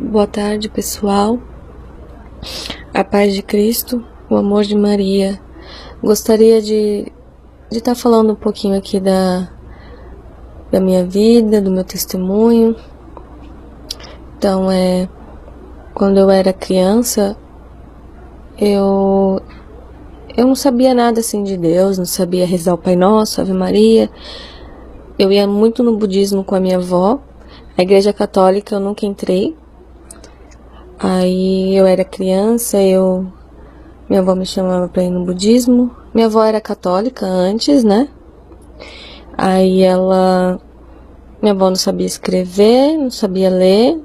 Boa tarde, pessoal. A paz de Cristo, o amor de Maria. Gostaria de estar falando um pouquinho aqui da minha vida, do meu testemunho. Então, quando eu era criança, eu não sabia nada assim de Deus, não sabia rezar o Pai Nosso, Ave Maria. Eu ia muito no budismo com a minha avó. A igreja católica eu nunca entrei. Aí eu era criança, minha avó me chamava pra ir no budismo. Minha avó era católica antes, né? Aí minha avó não sabia escrever, não sabia ler.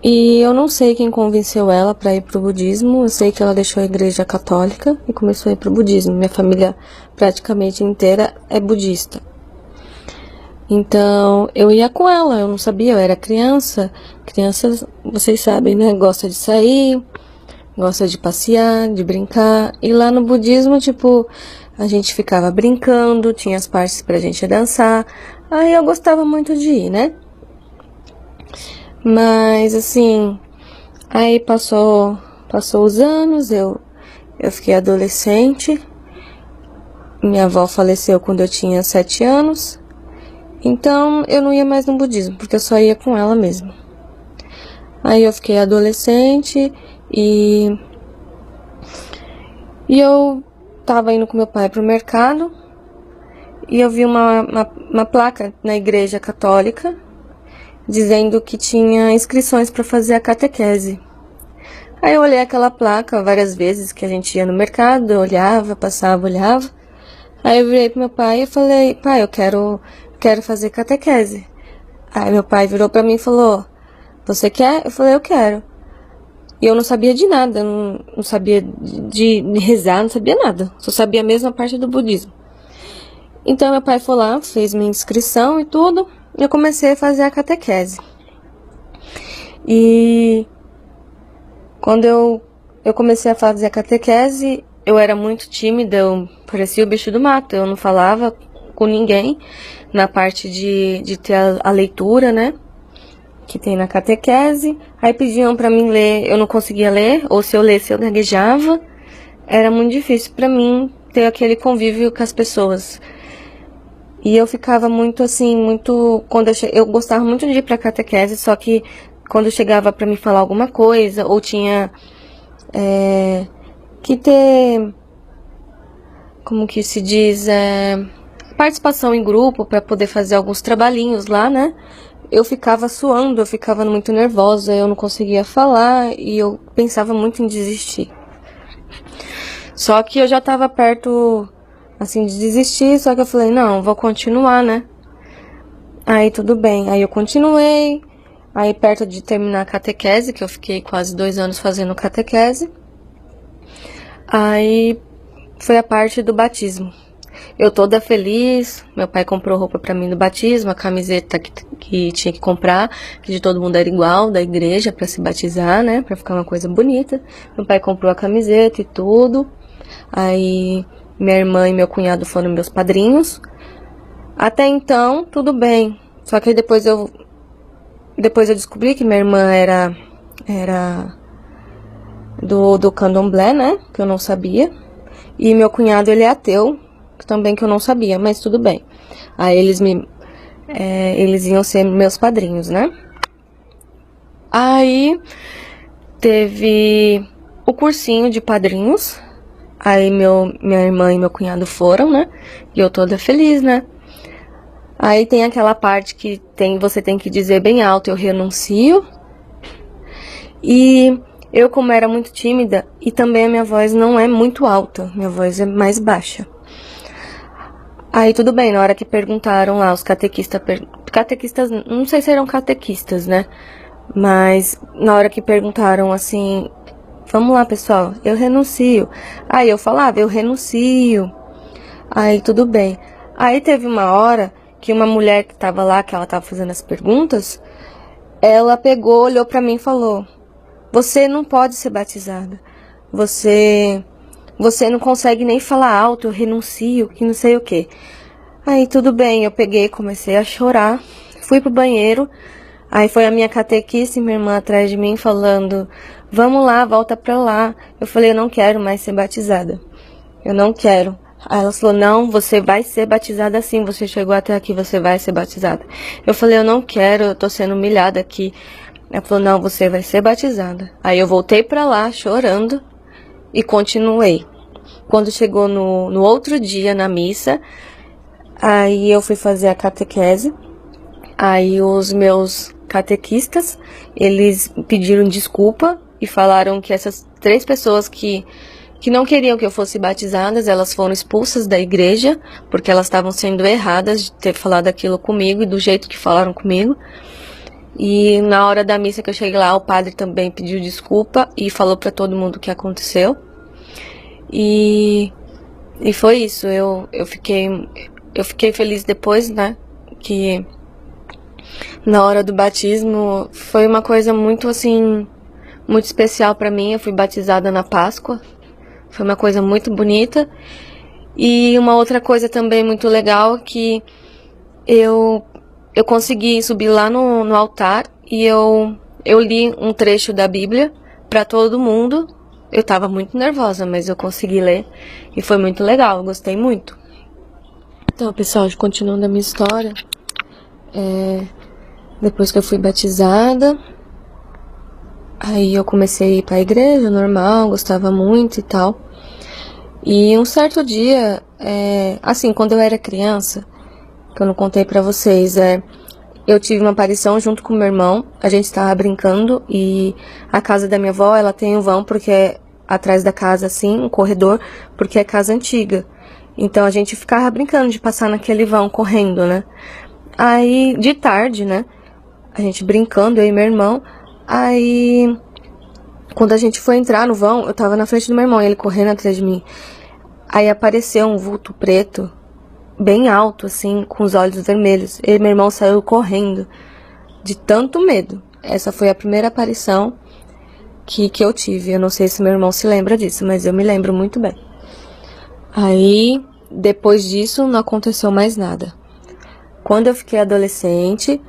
E eu não sei quem convenceu ela pra ir pro budismo. Eu sei que ela deixou a igreja católica e começou a ir pro budismo. Minha família praticamente inteira é budista. Então, eu ia com ela, eu não sabia, eu era criança. Crianças, vocês sabem, né? Gosta de sair, gosta de passear, de brincar. E lá no budismo, a gente ficava brincando, tinha as partes pra gente dançar. Aí eu gostava muito de ir, né? Mas, assim, aí passou os anos, eu fiquei adolescente. Minha avó faleceu quando eu tinha 7 anos. Então, eu não ia mais no budismo, porque eu só ia com ela mesmo. Aí eu fiquei adolescente e eu tava indo com meu pai pro mercado e eu vi uma placa na igreja católica dizendo que tinha inscrições para fazer a catequese. Aí eu olhei aquela placa várias vezes que a gente ia no mercado, eu olhava, passava, olhava. Aí eu virei pro meu pai e falei: pai, eu quero fazer catequese. Aí meu pai virou pra mim e falou: você quer? Eu falei: eu quero. E eu não sabia de nada, não sabia de rezar, não sabia nada. Só sabia a mesma parte do budismo. Então meu pai foi lá, fez minha inscrição e tudo, e eu comecei a fazer a catequese. E quando eu comecei a fazer a catequese, eu era muito tímida, eu parecia o bicho do mato, eu não falava com ninguém na parte de ter a leitura, né, que tem na catequese. Aí pediam pra mim ler, eu não conseguia ler, ou se eu lesse eu gaguejava. Era muito difícil pra mim ter aquele convívio com as pessoas. E eu ficava muito assim, quando eu gostava muito de ir pra catequese, só que quando chegava pra me falar alguma coisa, ou tinha que ter, como que se diz, participação em grupo para poder fazer alguns trabalhinhos lá, né? Eu ficava suando, eu ficava muito nervosa, eu não conseguia falar e eu pensava muito em desistir. Só que eu já tava perto, assim, de desistir, só que eu falei: não, vou continuar, né? Aí tudo bem, aí eu continuei, aí perto de terminar a catequese, que eu fiquei quase 2 anos fazendo catequese, aí foi a parte do batismo. Eu toda feliz, meu pai comprou roupa pra mim no batismo, a camiseta que tinha que comprar, que de todo mundo era igual, da igreja, pra se batizar, né, pra ficar uma coisa bonita. Meu pai comprou a camiseta e tudo. Aí minha irmã e meu cunhado foram meus padrinhos. Até então, tudo bem. Só que aí depois eu descobri que minha irmã era do candomblé, né, que eu não sabia. E meu cunhado, ele é ateu, também, que eu não sabia, mas tudo bem. Aí eles iam ser meus padrinhos, né? Aí teve o cursinho de padrinhos. Aí minha irmã e meu cunhado foram, né? E eu toda feliz, né? Aí tem aquela parte que você tem que dizer bem alto: eu renuncio. E eu, como era muito tímida, e também a minha voz não é muito alta, minha voz é mais baixa. Aí tudo bem, na hora que perguntaram lá, os catequistas, não sei se eram catequistas, né? Mas na hora que perguntaram assim: vamos lá, pessoal, eu renuncio. Aí eu falava: eu renuncio. Aí tudo bem. Aí teve uma hora que uma mulher que tava lá, que ela tava fazendo as perguntas, ela pegou, olhou pra mim e falou: você não pode ser batizada. Você não consegue nem falar alto, eu renuncio, que não sei o quê. Aí tudo bem, eu peguei, comecei a chorar, fui pro banheiro. Aí foi a minha catequista, minha irmã atrás de mim, falando, vamos lá, volta pra lá. Eu falei, eu não quero mais ser batizada. Eu não quero. Aí ela falou, não, você vai ser batizada sim, você chegou até aqui, você vai ser batizada. Eu falei, eu não quero, eu tô sendo humilhada aqui. Ela falou, não, você vai ser batizada. Aí eu voltei pra lá, chorando, e continuei. Quando chegou no outro dia, na missa, aí eu fui fazer a catequese. Aí os meus catequistas, eles pediram desculpa e falaram que essas 3 pessoas que não queriam que eu fosse batizadas, elas foram expulsas da igreja, porque elas estavam sendo erradas de ter falado aquilo comigo e do jeito que falaram comigo. E na hora da missa que eu cheguei lá, o padre também pediu desculpa e falou pra todo mundo o que aconteceu. E foi isso, eu fiquei feliz depois, né, que na hora do batismo foi uma coisa muito assim, muito especial pra mim. Eu fui batizada na Páscoa, foi uma coisa muito bonita. E uma outra coisa também muito legal, que eu consegui subir lá no altar e eu li um trecho da Bíblia pra todo mundo. Eu tava muito nervosa, mas eu consegui ler e foi muito legal, eu gostei muito. Então, pessoal, continuando a minha história, depois que eu fui batizada, aí eu comecei a ir pra igreja normal, gostava muito e tal. E um certo dia, assim, quando eu era criança, que eu não contei pra vocês, eu tive uma aparição junto com meu irmão. A gente tava brincando e a casa da minha avó, ela tem um vão, porque é atrás da casa, assim, um corredor, porque é casa antiga. Então a gente ficava brincando de passar naquele vão, correndo, né? Aí, de tarde, né? A gente brincando, eu e meu irmão. Aí, quando a gente foi entrar no vão, eu tava na frente do meu irmão, ele correndo atrás de mim. Aí apareceu um vulto preto, bem alto, assim, com os olhos vermelhos. E meu irmão saiu correndo, de tanto medo. Essa foi a primeira aparição que eu tive. Eu não sei se meu irmão se lembra disso, mas eu me lembro muito bem. Aí, depois disso, não aconteceu mais nada. Quando eu fiquei adolescente,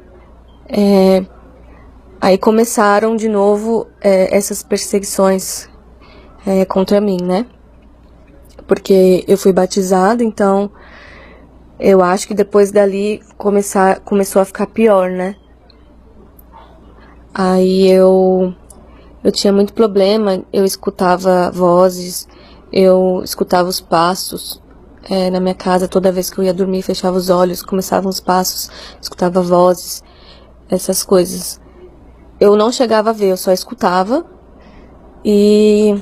aí começaram de novo essas perseguições contra mim, né? Porque eu fui batizada, então eu acho que depois dali começou a ficar pior, né? Aí eu tinha muito problema, eu escutava vozes, eu escutava os passos na minha casa. Toda vez que eu ia dormir, fechava os olhos, começavam os passos, escutava vozes, essas coisas. Eu não chegava a ver, eu só escutava e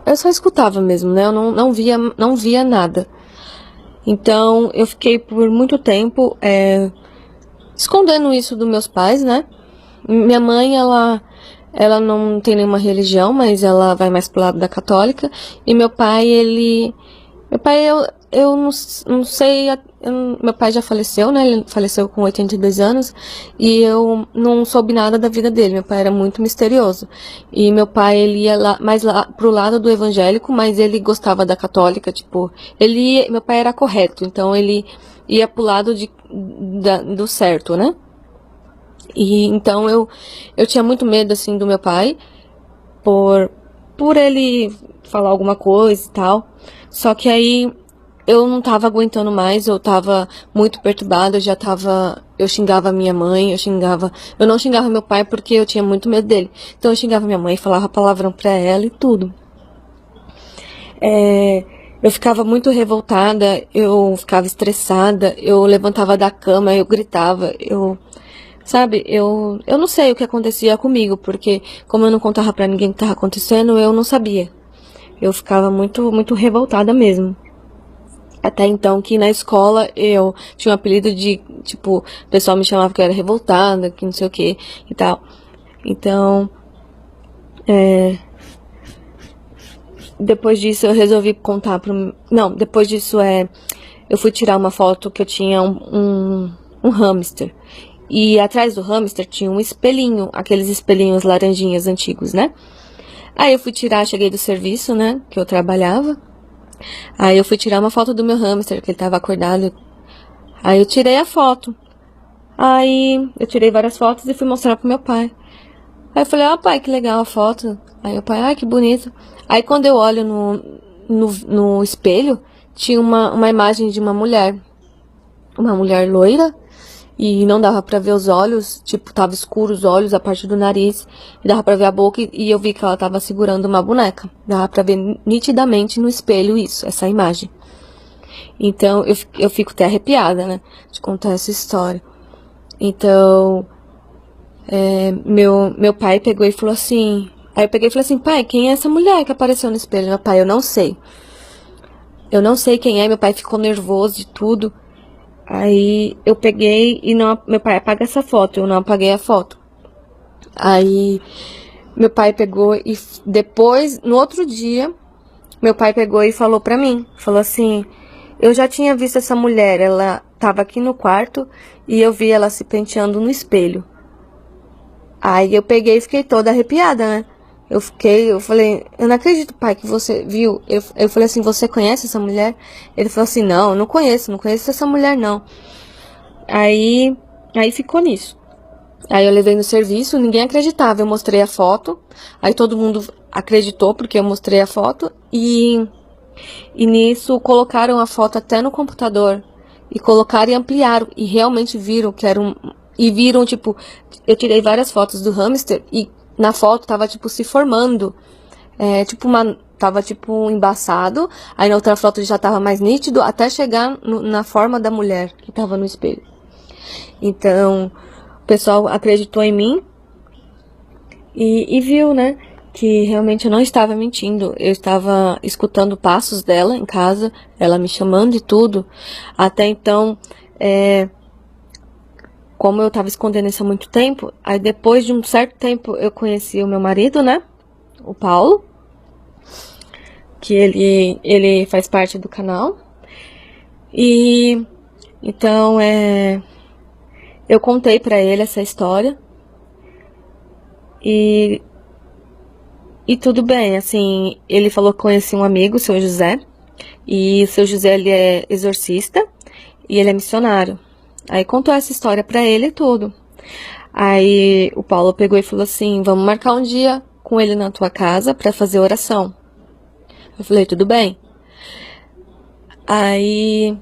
eu só escutava mesmo, né? Eu não via nada. Então eu fiquei por muito tempo escondendo isso dos meus pais, né? Minha mãe, ela não tem nenhuma religião, mas ela vai mais pro lado da católica. E meu pai, eu não sei, meu pai já faleceu, né? Ele faleceu com 82 anos e eu não soube nada da vida dele. Meu pai era muito misterioso. E meu pai, ele ia mais lá pro lado do evangélico, mas ele gostava da católica, tipo, meu pai era correto, então ele ia pro lado do certo, né? E então eu tinha muito medo, assim, do meu pai, por ele falar alguma coisa e tal. Só que aí eu não tava aguentando mais, eu tava muito perturbada, eu xingava minha mãe, eu não xingava meu pai porque eu tinha muito medo dele. Então eu xingava minha mãe, falava palavrão pra ela e tudo. Eu ficava muito revoltada, eu ficava estressada, eu levantava da cama, eu gritava, sabe, eu não sei o que acontecia comigo, porque como eu não contava pra ninguém o que tava acontecendo, eu não sabia. Eu ficava muito, muito revoltada mesmo. Até então que na escola eu tinha um apelido de, tipo, o pessoal me chamava que eu era revoltada, que não sei o que e tal. Então, depois disso eu resolvi contar Não, depois disso eu fui tirar uma foto que eu tinha um hamster. E atrás do hamster tinha um espelhinho, aqueles espelhinhos laranjinhas antigos, né? Aí eu fui tirar, cheguei do serviço, né, que eu trabalhava. Aí eu fui tirar uma foto do meu hamster, que ele tava acordado. Aí eu tirei a foto. Aí eu tirei várias fotos e fui mostrar pro meu pai. Aí eu falei, pai, que legal a foto. Aí o pai, que bonito. Aí quando eu olho no espelho, tinha uma imagem de uma mulher loira, e não dava pra ver os olhos, tipo, tava escuro os olhos, a parte do nariz, e dava pra ver a boca, e eu vi que ela tava segurando uma boneca. Dava pra ver nitidamente no espelho essa imagem. Então, eu fico até arrepiada, né, de contar essa história. Então, meu pai pegou e falou assim... Aí eu peguei e falei assim, pai, quem é essa mulher que apareceu no espelho? Meu pai, eu não sei. Eu não sei quem é, meu pai ficou nervoso de tudo. Aí eu peguei e meu pai, apaga essa foto, eu não apaguei a foto. Aí meu pai pegou e depois, no outro dia, meu pai pegou e falou pra mim, falou assim, eu já tinha visto essa mulher, ela tava aqui no quarto e eu vi ela se penteando no espelho. Aí eu peguei e fiquei toda arrepiada, né? Eu falei, eu não acredito, pai, que você viu. Eu falei assim, você conhece essa mulher? Ele falou assim, não conheço essa mulher, não. Aí ficou nisso. Aí eu levei no serviço, ninguém acreditava, eu mostrei a foto. Aí todo mundo acreditou, porque eu mostrei a foto. E nisso colocaram a foto até no computador. E colocaram e ampliaram. E realmente viram que era E viram, tipo, eu tirei várias fotos do hamster e na foto tava, tipo, se formando. Tava, tipo, embaçado. Aí na outra foto já tava mais nítido, até chegar na forma da mulher que tava no espelho. Então, o pessoal acreditou em mim e viu, né, que realmente eu não estava mentindo. Eu estava escutando passos dela em casa, ela me chamando e tudo. Até então, como eu tava escondendo isso há muito tempo, aí depois de um certo tempo eu conheci o meu marido, né? O Paulo. Que ele faz parte do canal. E então eu contei pra ele essa história. E tudo bem, assim, ele falou que conhecia um amigo, o seu José. E o seu José, ele é exorcista e ele é missionário. Aí contou essa história pra ele e tudo. Aí o Paulo pegou e falou assim, vamos marcar um dia com ele na tua casa pra fazer oração. Eu falei, tudo bem. Aí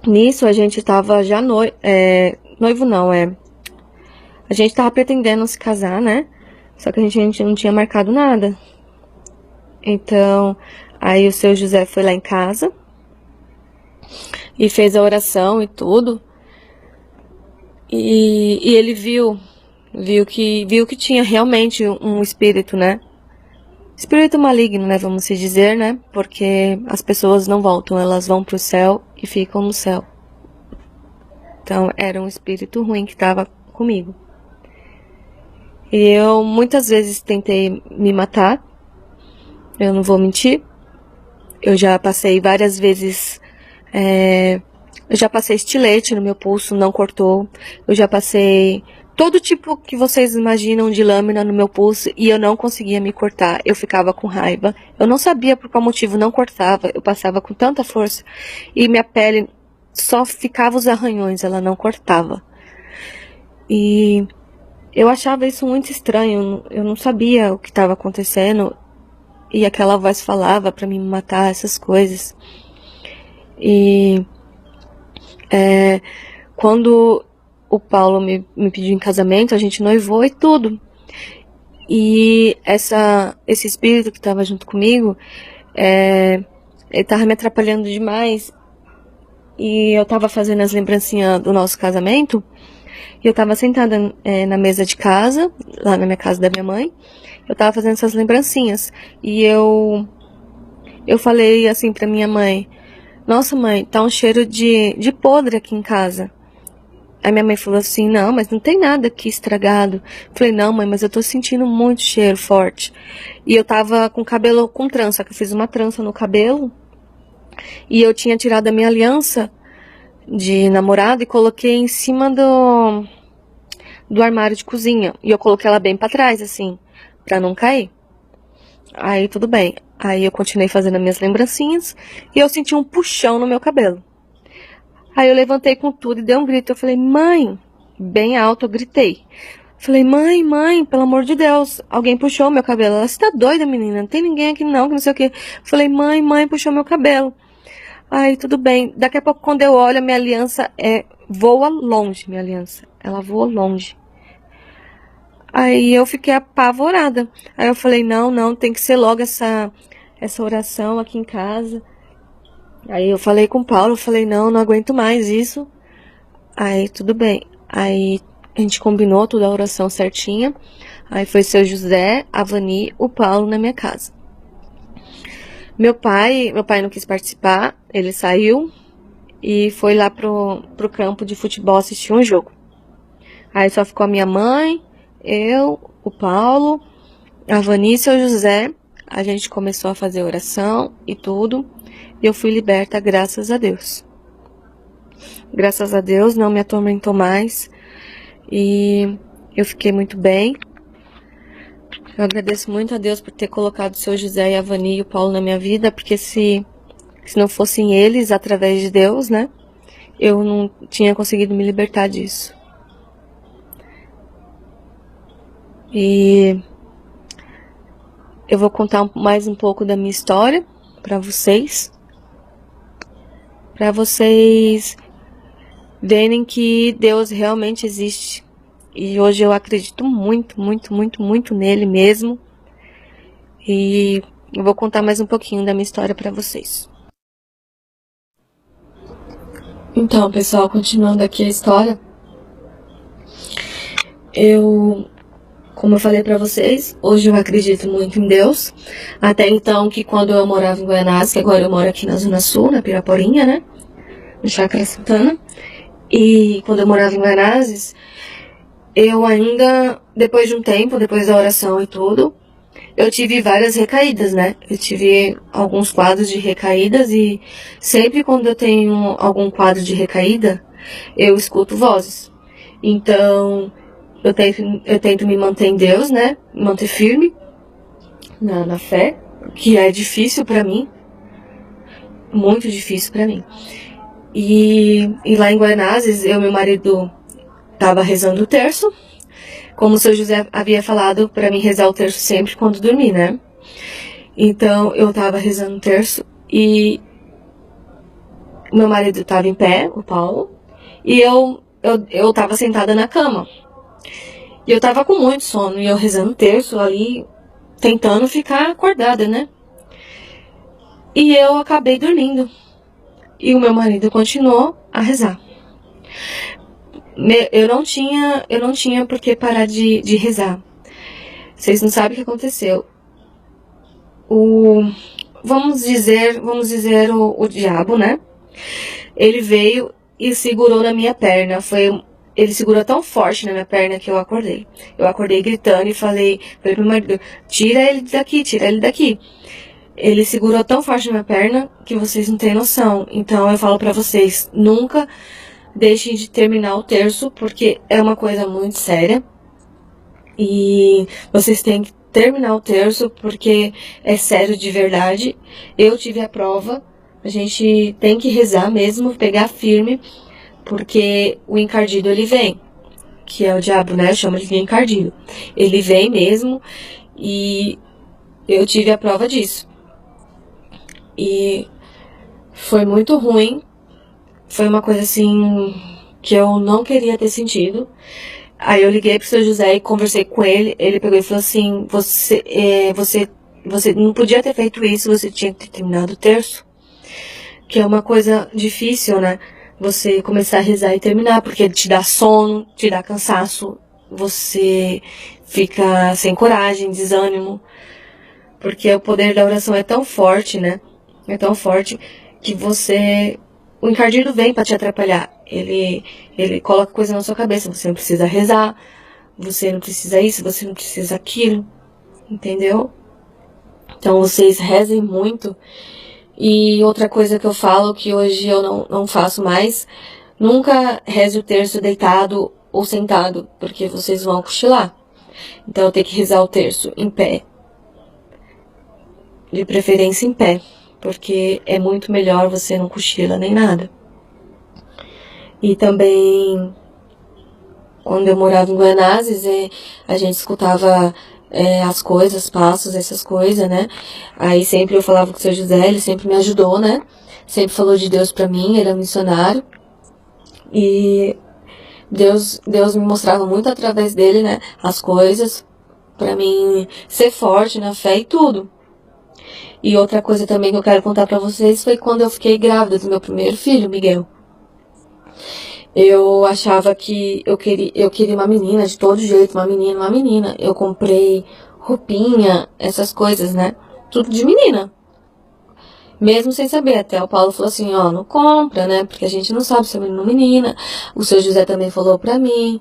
nisso a gente tava já noivo não, a gente tava pretendendo se casar, né? Só que a gente não tinha marcado nada. Então, aí o seu José foi lá em casa e fez a oração e tudo. E ele viu que tinha realmente um espírito, né? Espírito maligno, né? Vamos se dizer, né? Porque as pessoas não voltam, elas vão pro céu e ficam no céu. Então, era um espírito ruim que estava comigo. E eu muitas vezes tentei me matar. Eu não vou mentir. Eu já passei várias vezes... eu já passei estilete no meu pulso, não cortou. Eu já passei todo tipo que vocês imaginam de lâmina no meu pulso e eu não conseguia me cortar. Eu ficava com raiva. Eu não sabia por qual motivo não cortava. Eu passava com tanta força e minha pele só ficava os arranhões, ela não cortava. E eu achava isso muito estranho. Eu não sabia o que estava acontecendo. E aquela voz falava pra me matar, essas coisas. E quando o Paulo me pediu em casamento, a gente noivou e tudo. E esse espírito que estava junto comigo, ele estava me atrapalhando demais. E eu estava fazendo as lembrancinhas do nosso casamento. E eu estava sentada na mesa de casa, lá na minha casa da minha mãe. Eu estava fazendo essas lembrancinhas. E eu falei assim pra minha mãe, nossa mãe, tá um cheiro de podre aqui em casa. Aí minha mãe falou assim, não, mas não tem nada aqui estragado. Eu falei, não mãe, mas eu tô sentindo muito cheiro forte. E eu tava com o cabelo com trança, que eu fiz uma trança no cabelo. E eu tinha tirado a minha aliança de namorado e coloquei em cima do armário de cozinha. E eu coloquei ela bem pra trás, assim, pra não cair. Aí tudo bem. Aí eu continuei fazendo as minhas lembrancinhas e eu senti um puxão no meu cabelo. Aí eu levantei com tudo e dei um grito. Eu falei, mãe, bem alto, eu gritei. Falei, mãe, pelo amor de Deus, alguém puxou meu cabelo. Ela, você tá doida, menina? Não tem ninguém aqui não, que não sei o quê. Falei, mãe, puxou meu cabelo. Aí, tudo bem. Daqui a pouco, quando eu olho, a minha aliança voa longe, minha aliança. Ela voa longe. Aí eu fiquei apavorada. Aí eu falei, não, tem que ser logo essa oração aqui em casa. Aí eu falei com o Paulo, eu falei, não aguento mais isso. Aí, tudo bem. Aí a gente combinou toda a oração certinha. Aí foi seu José, a Vani, o Paulo na minha casa. Meu pai não quis participar, ele saiu e foi lá pro campo de futebol assistir um jogo. Aí só ficou a minha mãe, eu, o Paulo, a Vani e seu José. A gente começou a fazer oração e tudo. E eu fui liberta, graças a Deus. Graças a Deus, não me atormentou mais. E eu fiquei muito bem. Eu agradeço muito a Deus por ter colocado o seu José e a Vani e o Paulo na minha vida, porque se não fossem eles, através de Deus, né, eu não tinha conseguido me libertar disso. E eu vou contar mais um pouco da minha história para vocês verem que Deus realmente existe. E hoje eu acredito muito nele mesmo. E eu vou contar mais um pouquinho da minha história para vocês. Então, pessoal, continuando aqui a história. Como eu falei para vocês, hoje eu acredito muito em Deus. Até então, que quando eu morava em Guaianazes, que agora eu moro aqui na Zona Sul, na Piraporinha, né? No Chácara Santana. E quando eu morava em Guaianazes, eu ainda, depois de um tempo, depois da oração e tudo, eu tive várias recaídas, né? Eu tive alguns quadros de recaídas e sempre quando eu tenho algum quadro de recaída, eu escuto vozes. Então, eu tento me manter em Deus, né? Me manter firme na fé, que é difícil pra mim. Muito difícil pra mim. E lá em Guaianazes, eu e meu marido tava rezando o terço, como o seu José havia falado para mim rezar o terço sempre quando dormir, né? Então, eu tava rezando o terço e meu marido tava em pé, o Paulo, e eu tava sentada na cama. E eu tava com muito sono, e eu rezando o terço ali, tentando ficar acordada, né? E eu acabei dormindo. E o meu marido continuou a rezar. Eu não tinha por que parar de rezar. Vocês não sabem o que aconteceu. Vamos dizer o diabo, né? Ele veio e segurou na minha perna. Ele segurou tão forte na minha perna que eu acordei. Eu acordei gritando e falei pro meu marido, tira ele daqui. Ele segurou tão forte na minha perna que vocês não têm noção. Então eu falo pra vocês, nunca deixem de terminar o terço, porque é uma coisa muito séria. E vocês têm que terminar o terço, porque é sério de verdade. Eu tive a prova. A gente tem que rezar mesmo, pegar firme, porque o encardido ele vem, que é o diabo, né? Chama de encardido. Ele vem mesmo e eu tive a prova disso. E foi muito ruim. Foi uma coisa assim que eu não queria ter sentido. Aí eu liguei pro seu José e conversei com ele. Ele pegou e falou assim, você não podia ter feito isso, você tinha que ter terminado o terço. Que é uma coisa difícil, né? Você começar a rezar e terminar, porque te dá sono, te dá cansaço, você fica sem coragem, desânimo. Porque o poder da oração é tão forte, né? É tão forte que o encardido vem para te atrapalhar. Ele coloca coisa na sua cabeça. Você não precisa rezar, você não precisa isso, você não precisa aquilo. Entendeu? Então vocês rezem muito. E outra coisa que eu falo, que hoje eu não faço mais, nunca reze o terço deitado ou sentado, porque vocês vão cochilar. Então eu tenho que rezar o terço em pé. De preferência em pé, porque é muito melhor, você não cochila nem nada. E também quando eu morava em Guanazes, a gente escutava as coisas, passos, essas coisas, né? Aí sempre eu falava com o seu José, ele sempre me ajudou, né? Sempre falou de Deus pra mim, ele é um missionário. E Deus me mostrava muito através dele, né? As coisas, pra mim ser forte na fé e tudo. E outra coisa também que eu quero contar pra vocês foi quando eu fiquei grávida do meu primeiro filho, Miguel. Eu achava que eu queria uma menina, de todo jeito, uma menina. Eu comprei roupinha, essas coisas, né? Tudo de menina. Mesmo sem saber, até o Paulo falou assim, ó, não compra, né? Porque a gente não sabe se é menino ou menina. O seu José também falou pra mim,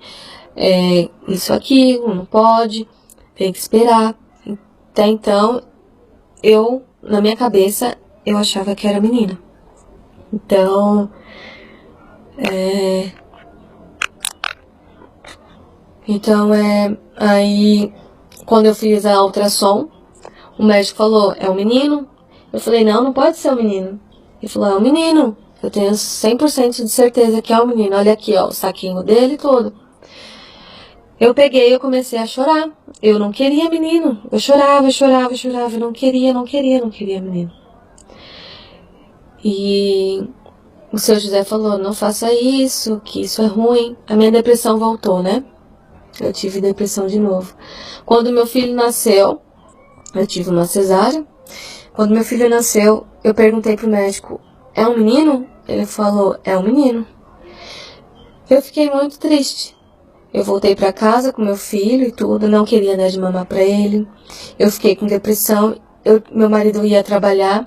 isso aqui, não pode, tem que esperar. Até então, na minha cabeça, eu achava que era menina. Então, aí, quando eu fiz a ultrassom, o médico falou, é um menino? Eu falei, não pode ser um menino. Ele falou, é um menino. Eu tenho 100% de certeza que é um menino. Olha aqui, ó, o saquinho dele todo. Eu peguei e eu comecei a chorar. Eu não queria menino. Eu chorava. Eu não queria menino. E o seu José falou, não faça isso, que isso é ruim. A minha depressão voltou, né? Eu tive depressão de novo. Quando meu filho nasceu, eu tive uma cesárea. Quando meu filho nasceu, eu perguntei pro médico, é um menino? Ele falou, é um menino. Eu fiquei muito triste. Eu voltei pra casa com meu filho e tudo, não queria dar de mamar pra ele. Eu fiquei com depressão, meu marido ia trabalhar,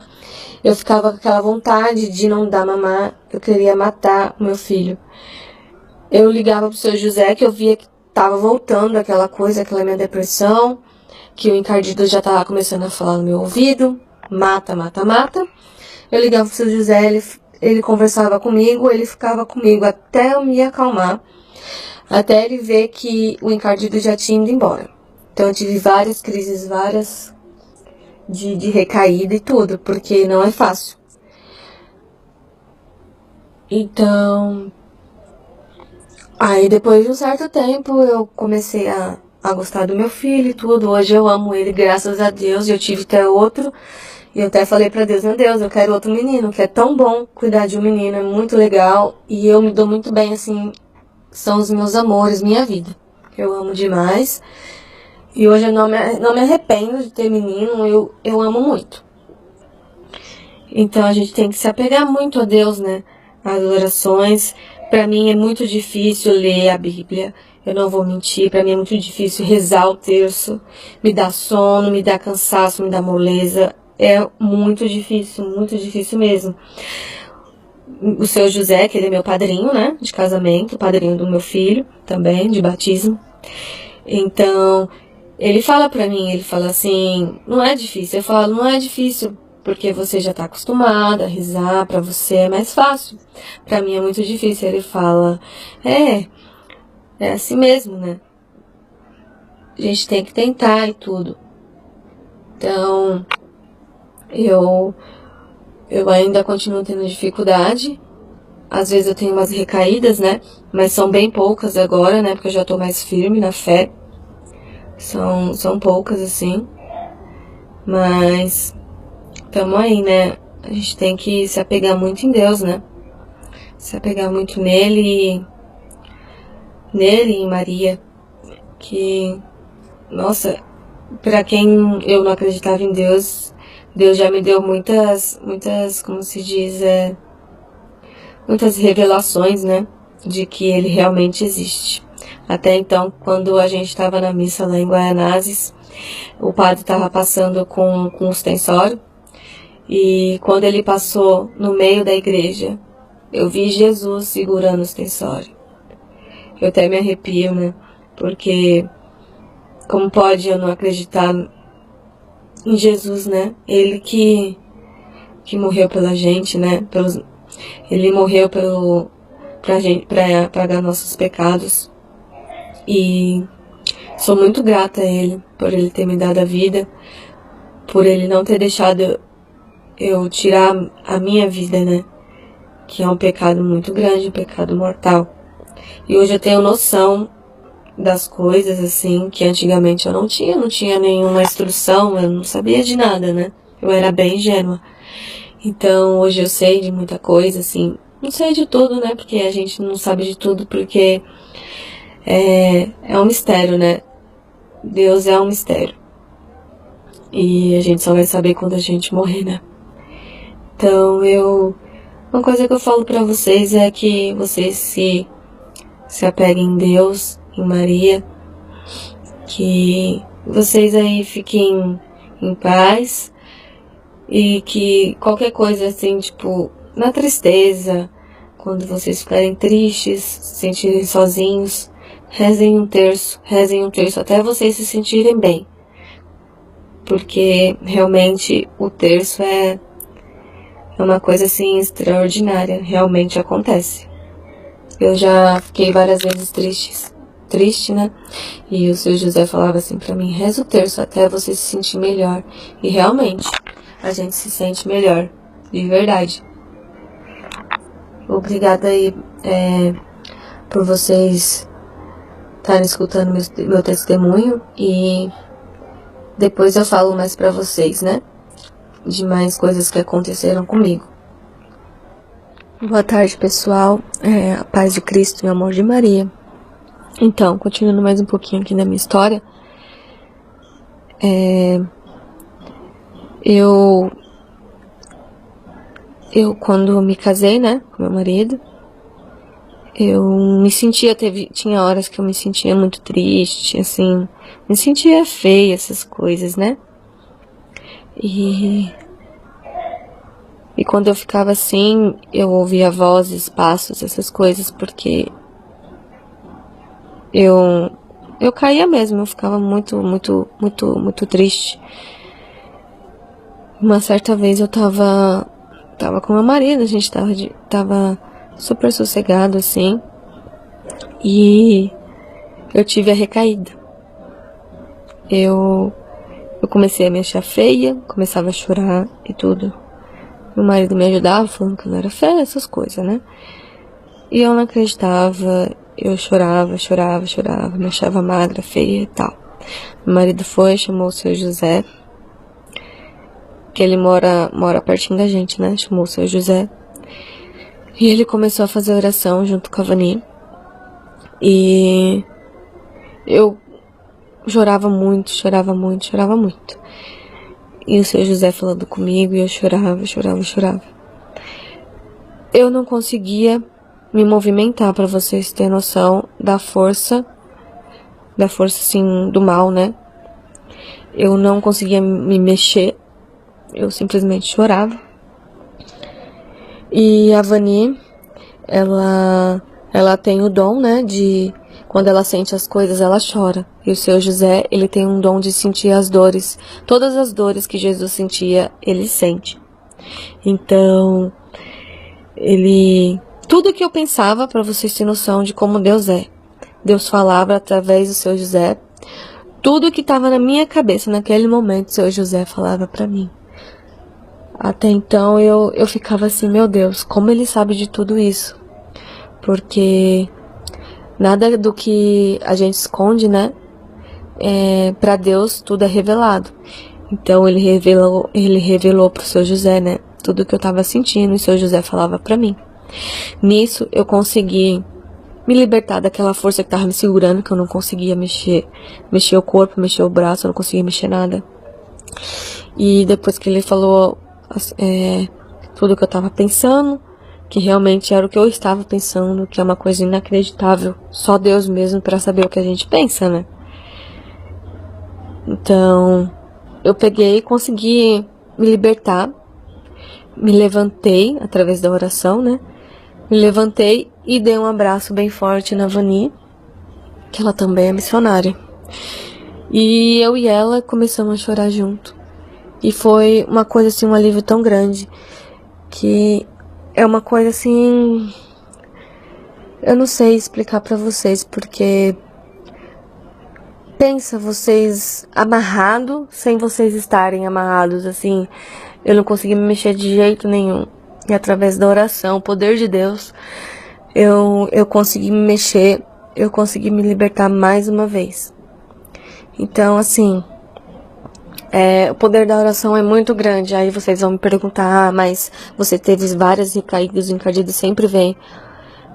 eu ficava com aquela vontade de não dar mamar, eu queria matar o meu filho. Eu ligava pro seu José, que eu via que tava voltando aquela coisa, aquela minha depressão, que o encardido já tava começando a falar no meu ouvido, mata. Eu ligava pro seu José, ele conversava comigo, ele ficava comigo até eu me acalmar, até ele ver que o encardido já tinha ido embora. Então eu tive várias crises, de recaída e tudo, porque não é fácil. Então, aí depois de um certo tempo eu comecei a gostar do meu filho e tudo. Hoje eu amo ele, graças a Deus. Eu tive até outro. E eu até falei pra Deus, meu Deus, eu quero outro menino, que é tão bom cuidar de um menino, é muito legal. E eu me dou muito bem, assim, são os meus amores, minha vida. Eu amo demais. E hoje eu não me arrependo de ter menino, eu amo muito. Então a gente tem que se apegar muito a Deus, né? As orações. Pra mim é muito difícil ler a Bíblia. Eu não vou mentir, pra mim é muito difícil rezar o terço. Me dá sono, me dá cansaço, me dá moleza. É muito difícil mesmo. O seu José, que ele é meu padrinho, né, de casamento, padrinho do meu filho também, de batismo. Então, ele fala pra mim, ele fala assim, não é difícil. Eu falo, não é difícil, porque você já tá acostumada a rezar, pra você é mais fácil. Pra mim é muito difícil. Ele fala, é assim mesmo, né? A gente tem que tentar e tudo. Então, eu ainda continuo tendo dificuldade. Às vezes eu tenho umas recaídas, né? Mas são bem poucas agora, né? Porque eu já tô mais firme na fé. São poucas, assim. Mas tamo aí, né? A gente tem que se apegar muito em Deus, né? Se apegar muito nele e em Maria. Que, nossa, pra quem eu não acreditava em Deus, Deus já me deu muitas, como se diz, muitas revelações, né? De que ele realmente existe. Até então, quando a gente estava na missa lá em Guaianazes, o padre estava passando com o ostensório, e quando ele passou no meio da igreja, eu vi Jesus segurando o ostensório. Eu até me arrepio, né? Porque como pode eu não acreditar em Jesus, né? Ele que morreu pela gente, né? Ele morreu pra pagar nossos pecados. E sou muito grata a ele por ele ter me dado a vida, por ele não ter deixado eu tirar a minha vida, né? Que é um pecado muito grande, um pecado mortal. E hoje eu tenho noção das coisas, assim, que antigamente eu não tinha nenhuma instrução, eu não sabia de nada, né? Eu era bem ingênua. Então, hoje eu sei de muita coisa, assim, não sei de tudo, né? Porque a gente não sabe de tudo, porque é um mistério, né? Deus é um mistério. E a gente só vai saber quando a gente morrer, né? Então, uma coisa que eu falo pra vocês é que vocês se apeguem em Deus, em Maria, que vocês aí fiquem em paz e que qualquer coisa assim, tipo, na tristeza, quando vocês ficarem tristes, se sentirem sozinhos, rezem um terço até vocês se sentirem bem. Porque realmente o terço é uma coisa assim extraordinária, realmente acontece. Eu já fiquei várias vezes triste, né? E o seu José falava assim pra mim, reza o terço até você se sentir melhor. E realmente, a gente se sente melhor, de verdade. Obrigada aí por vocês estarem escutando meu testemunho e depois eu falo mais pra vocês, né? De mais coisas que aconteceram comigo. Boa tarde, pessoal. A paz de Cristo e o amor de Maria. Então, continuando mais um pouquinho aqui na minha história. Eu quando me casei, né, com meu marido, eu me sentia, tinha horas que eu me sentia muito triste, assim, me sentia feia, essas coisas, né? E quando eu ficava assim, eu ouvia vozes, passos, essas coisas, porque eu caía mesmo, eu ficava muito triste. Uma certa vez eu tava com meu marido, a gente tava super sossegado, assim, e eu tive a recaída. Eu comecei a me achar feia, começava a chorar e tudo. Meu marido me ajudava, falando que eu não era feia, essas coisas, né? E eu não acreditava, eu chorava, me achava magra, feia e tal. Meu marido chamou o seu José, que ele mora pertinho da gente, né? Chamou o seu José. E ele começou a fazer oração junto com a Vani. E eu chorava muito. E o seu José falando comigo e eu chorava. Eu não conseguia me movimentar, pra vocês terem noção da força assim, do mal, né? Eu não conseguia me mexer, eu simplesmente chorava. E a Vani, ela tem o dom, né, de quando ela sente as coisas, ela chora. E o seu José, ele tem um dom de sentir as dores. Todas as dores que Jesus sentia, ele sente. Então, tudo que eu pensava, pra vocês terem noção de como Deus é. Deus falava através do seu José. Tudo que estava na minha cabeça naquele momento, o seu José falava pra mim. Até então eu ficava assim, meu Deus, como ele sabe de tudo isso? Porque nada do que a gente esconde, né? Pra Deus tudo é revelado. Então ele revelou pro seu José, né? Tudo que eu tava sentindo e o seu José falava pra mim. Nisso eu consegui me libertar daquela força que tava me segurando, que eu não conseguia mexer o corpo, mexer o braço, eu não conseguia mexer nada. E depois que ele falou tudo que eu tava pensando, que realmente era o que eu estava pensando, que é uma coisa inacreditável, só Deus mesmo pra saber o que a gente pensa, né? Então, eu peguei e consegui me libertar, me levantei através da oração, né? Me levantei e dei um abraço bem forte na Vani, que ela também é missionária. E eu e ela começamos a chorar junto. E foi uma coisa assim, um alívio tão grande, que é uma coisa assim, eu não sei explicar pra vocês, porque pensa vocês amarrados, sem vocês estarem amarrados, assim, eu não consegui me mexer de jeito nenhum. E através da oração, o poder de Deus, eu consegui me mexer, eu consegui me libertar mais uma vez. Então, assim, o poder da oração é muito grande. Aí vocês vão me perguntar, mas você teve várias recaídas, o encardido sempre vem.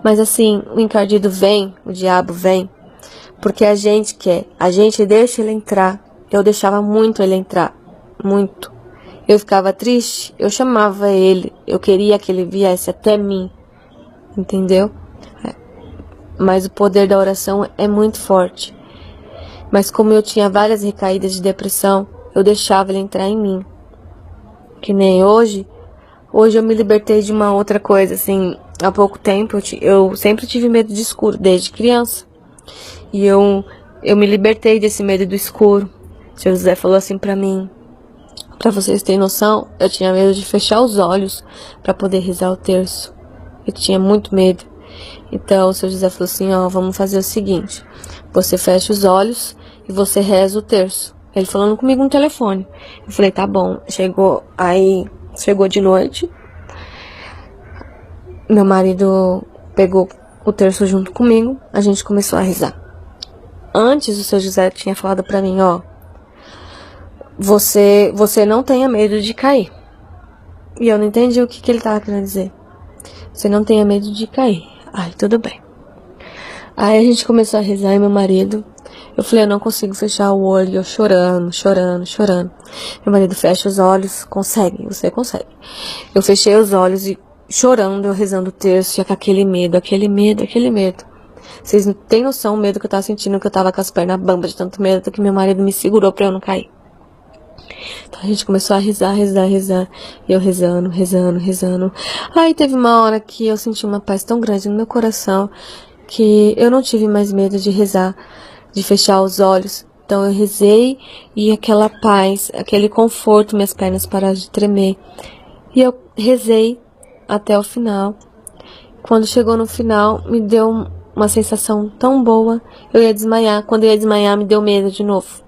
Mas assim, o encardido vem, o diabo vem, porque a gente quer, a gente deixa ele entrar. Eu deixava muito ele entrar, muito. Eu ficava triste, eu chamava ele, eu queria que ele viesse até mim, entendeu? Mas o poder da oração é muito forte. Mas como eu tinha várias recaídas de depressão, eu deixava ele entrar em mim. Que nem hoje eu me libertei de uma outra coisa, assim, há pouco tempo eu sempre tive medo de escuro, desde criança. E eu me libertei desse medo do escuro. O Seu José falou assim pra mim, pra vocês terem noção, eu tinha medo de fechar os olhos pra poder rezar o terço. Eu tinha muito medo. Então o Seu José falou assim, ó, vamos fazer o seguinte, você fecha os olhos e você reza o terço. Ele falando comigo no telefone. Eu falei, tá bom. Chegou de noite, meu marido pegou o terço junto comigo, a gente começou a rezar. Antes o Seu José tinha falado pra mim, ó, você não tenha medo de cair. E eu não entendi o que ele tava querendo dizer. Você não tenha medo de cair. Ai, tudo bem. Aí a gente começou a rezar e meu marido, eu falei, eu não consigo fechar o olho, eu chorando. Meu marido fecha os olhos, consegue, você consegue. Eu fechei os olhos e chorando, eu rezando o terço, e com aquele medo. Vocês não têm noção o medo que eu tava sentindo, que eu tava com as pernas bambas de tanto medo, que meu marido me segurou pra eu não cair. Então a gente começou a rezar, e eu rezando. Aí teve uma hora que eu senti uma paz tão grande no meu coração, que eu não tive mais medo de rezar, de fechar os olhos. Então eu rezei e aquela paz, aquele conforto, minhas pernas pararam de tremer. E eu rezei até o final. Quando chegou no final, me deu uma sensação tão boa, eu ia desmaiar. Quando eu ia desmaiar, me deu medo de novo.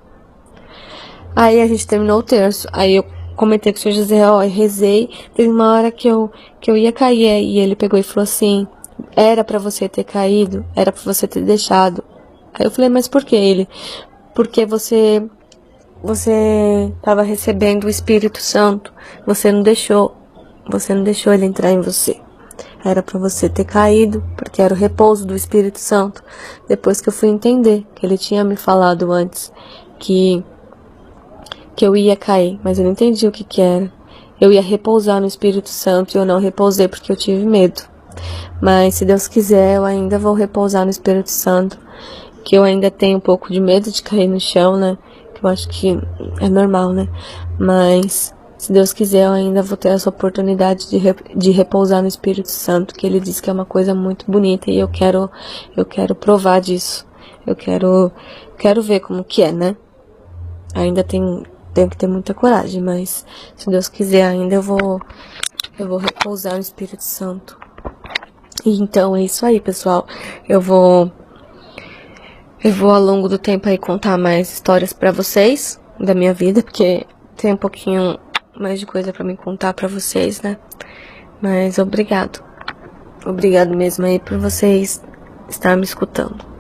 Aí a gente terminou o terço, aí eu comentei com o Seu José, ó, eu rezei, teve uma hora que eu ia cair, e ele pegou e falou assim, era pra você ter caído, era pra você ter deixado. Aí eu falei, mas por que ele? Porque você tava recebendo o Espírito Santo, você não deixou ele entrar em você. Era pra você ter caído, porque era o repouso do Espírito Santo. Depois que eu fui entender, que ele tinha me falado antes, que eu ia cair, mas eu não entendi o que era. Eu ia repousar no Espírito Santo e eu não repousei porque eu tive medo. Mas se Deus quiser, eu ainda vou repousar no Espírito Santo, que eu ainda tenho um pouco de medo de cair no chão, né? Que eu acho que é normal, né? Mas se Deus quiser, eu ainda vou ter essa oportunidade de repousar no Espírito Santo, que ele diz que é uma coisa muito bonita e eu quero provar disso. Eu quero ver como que é, né? Ainda tenho que ter muita coragem, mas se Deus quiser ainda eu vou repousar no Espírito Santo. E então é isso aí, pessoal. Eu vou ao longo do tempo aí contar mais histórias pra vocês da minha vida, porque tem um pouquinho mais de coisa pra me contar pra vocês, né? Mas obrigado. Obrigado mesmo aí por vocês estarem me escutando.